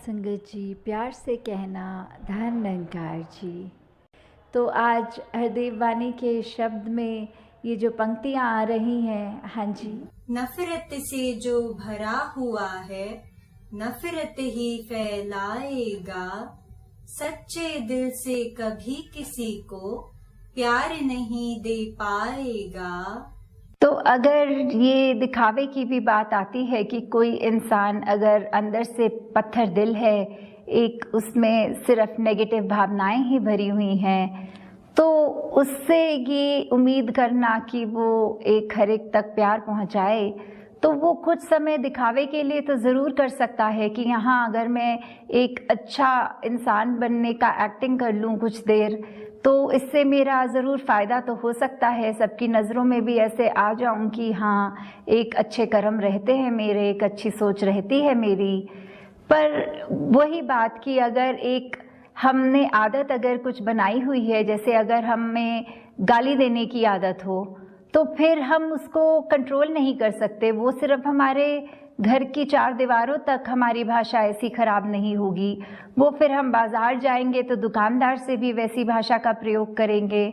संगत जी, प्यार से कहना धन निरंकार जी। तो आज हरदेव वाणी के शब्द में ये जो पंक्तियाँ आ रही हैं, हाँ जी। नफरत से जो भरा हुआ है नफरत ही फैलाएगा, सच्चे दिल से कभी किसी को प्यार नहीं दे पाएगा। तो अगर ये दिखावे की भी बात आती है कि कोई इंसान अगर अंदर से पत्थर दिल है, एक उसमें सिर्फ नेगेटिव भावनाएं ही भरी हुई हैं, तो उससे ये उम्मीद करना कि वो एक हर एक तक प्यार पहुंचाए, तो वो कुछ समय दिखावे के लिए तो ज़रूर कर सकता है कि यहाँ अगर मैं एक अच्छा इंसान बनने का एक्टिंग कर लूँ कुछ देर, तो इससे मेरा ज़रूर फ़ायदा तो हो सकता है, सबकी नज़रों में भी ऐसे आ जाऊं कि हाँ एक अच्छे कर्म रहते हैं मेरे, एक अच्छी सोच रहती है मेरी। पर वही बात कि अगर एक हमने आदत अगर कुछ बनाई हुई है, जैसे अगर हमें गाली देने की आदत हो, तो फिर हम उसको कंट्रोल नहीं कर सकते। वो सिर्फ हमारे घर की चार दीवारों तक हमारी भाषा ऐसी खराब नहीं होगी, वो फिर हम बाज़ार जाएंगे तो दुकानदार से भी वैसी भाषा का प्रयोग करेंगे,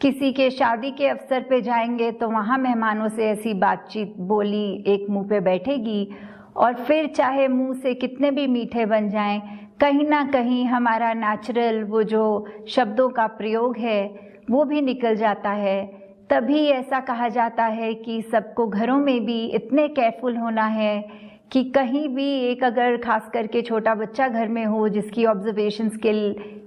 किसी के शादी के अवसर पे जाएंगे तो वहाँ मेहमानों से ऐसी बातचीत बोली एक मुंह पे बैठेगी, और फिर चाहे मुंह से कितने भी मीठे बन जाएं, कहीं ना कहीं हमारा नेचुरल वो जो शब्दों का प्रयोग है वो भी निकल जाता है। तभी ऐसा कहा जाता है कि सबको घरों में भी इतने केयरफुल होना है कि कहीं भी एक अगर खास करके छोटा बच्चा घर में हो जिसकी ऑब्जर्वेशन स्किल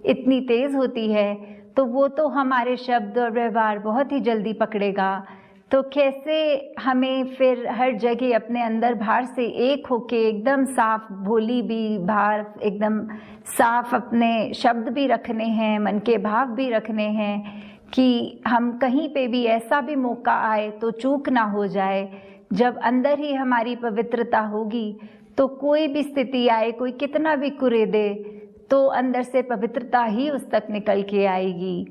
इतनी तेज़ होती है, तो वो तो हमारे शब्द और व्यवहार बहुत ही जल्दी पकड़ेगा। तो कैसे हमें फिर हर जगह अपने अंदर बाहर से एक होके एकदम साफ, भोली भी बाहर एकदम साफ अपने शब्द भी रखने हैं, मन के भाव भी रखने हैं कि हम कहीं पे भी ऐसा भी मौका आए तो चूक ना हो जाए। जब अंदर ही हमारी पवित्रता होगी तो कोई भी स्थिति आए, कोई कितना भी कुरेदे, तो अंदर से पवित्रता ही उस तक निकल के आएगी।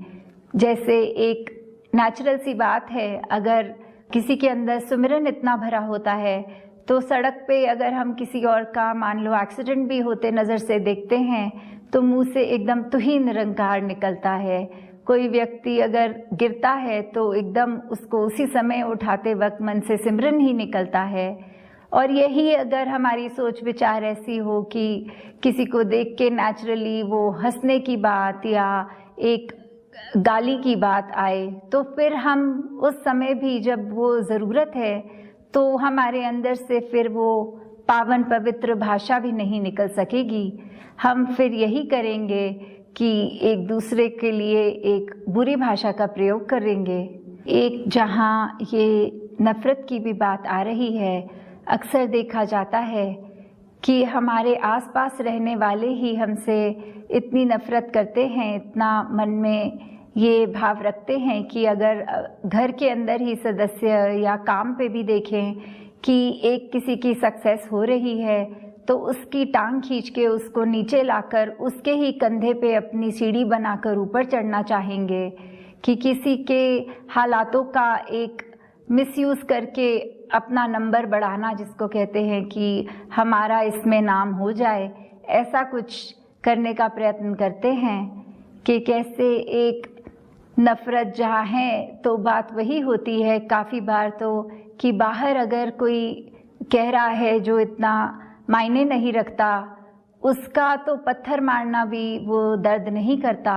जैसे एक नेचुरल सी बात है, अगर किसी के अंदर सुमिरन इतना भरा होता है तो सड़क पे अगर हम किसी और का मान लो एक्सीडेंट भी होते नज़र से देखते हैं तो मुंह से एकदम तुही निरंकार निकलता है। कोई व्यक्ति अगर गिरता है तो एकदम उसको उसी समय उठाते वक्त मन से सिमरन ही निकलता है। और यही अगर हमारी सोच विचार ऐसी हो कि किसी को देख के नेचुरली वो हंसने की बात या एक गाली की बात आए, तो फिर हम उस समय भी जब वो ज़रूरत है तो हमारे अंदर से फिर वो पावन पवित्र भाषा भी नहीं निकल सकेगी। हम फिर यही करेंगे कि एक दूसरे के लिए एक बुरी भाषा का प्रयोग करेंगे। एक जहाँ ये नफ़रत की भी बात आ रही है, अक्सर देखा जाता है कि हमारे आसपास रहने वाले ही हमसे इतनी नफ़रत करते हैं, इतना मन में ये भाव रखते हैं कि अगर घर के अंदर ही सदस्य या काम पे भी देखें कि एक किसी की सक्सेस हो रही है तो उसकी टांग खींच के उसको नीचे लाकर उसके ही कंधे पे अपनी सीढ़ी बनाकर ऊपर चढ़ना चाहेंगे, कि किसी के हालातों का एक मिसयूज़ करके अपना नंबर बढ़ाना, जिसको कहते हैं कि हमारा इसमें नाम हो जाए, ऐसा कुछ करने का प्रयत्न करते हैं। कि कैसे एक नफ़रत जहाँ है तो बात वही होती है काफ़ी बार तो कि बाहर अगर कोई कह रहा है जो इतना मायने नहीं रखता, उसका तो पत्थर मारना भी वो दर्द नहीं करता,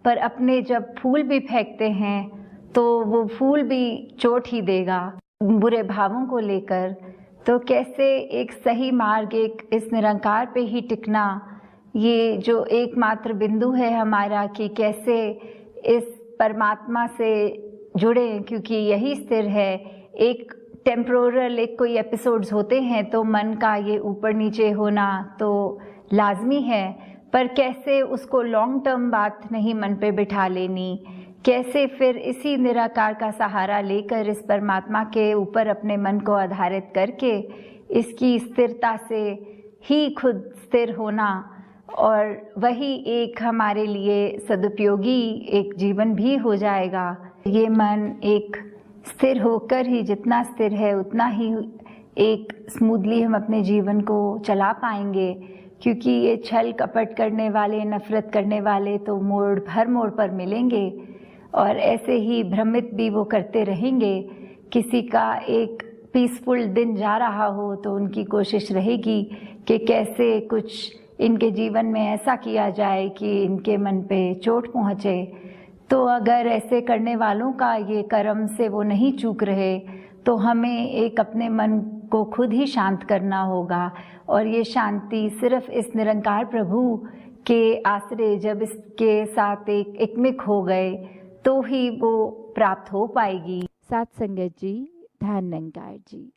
पर अपने जब फूल भी फेंकते हैं तो वो फूल भी चोट ही देगा बुरे भावों को लेकर। तो कैसे एक सही मार्ग, एक इस निरंकार पे ही टिकना, ये जो एकमात्र बिंदु है हमारा कि कैसे इस परमात्मा से जुड़े, क्योंकि यही स्थिर है। एक टेम्पोरल एक कोई एपिसोड्स होते हैं तो मन का ये ऊपर नीचे होना तो लाजमी है, पर कैसे उसको लॉन्ग टर्म बात नहीं मन पे बिठा लेनी, कैसे फिर इसी निराकार का सहारा लेकर इस परमात्मा के ऊपर अपने मन को आधारित करके इसकी स्थिरता से ही खुद स्थिर होना, और वही एक हमारे लिए सदुपयोगी एक जीवन भी हो जाएगा। ये मन एक स्थिर होकर ही, जितना स्थिर है उतना ही एक स्मूथली हम अपने जीवन को चला पाएंगे। क्योंकि ये छल कपट करने वाले, नफरत करने वाले तो हर मोड़ पर मिलेंगे और ऐसे ही भ्रमित भी वो करते रहेंगे। किसी का एक पीसफुल दिन जा रहा हो तो उनकी कोशिश रहेगी कि कैसे कुछ इनके जीवन में ऐसा किया जाए कि इनके मन पे चोट पहुँचे। तो अगर ऐसे करने वालों का ये कर्म से वो नहीं चूक रहे तो हमें एक अपने मन को खुद ही शांत करना होगा और ये शांति सिर्फ इस निरंकार प्रभु के आश्रय, जब इसके साथ एकमिक हो गए तो ही वो प्राप्त हो पाएगी। साथ संगत जी, धन निरंकार जी।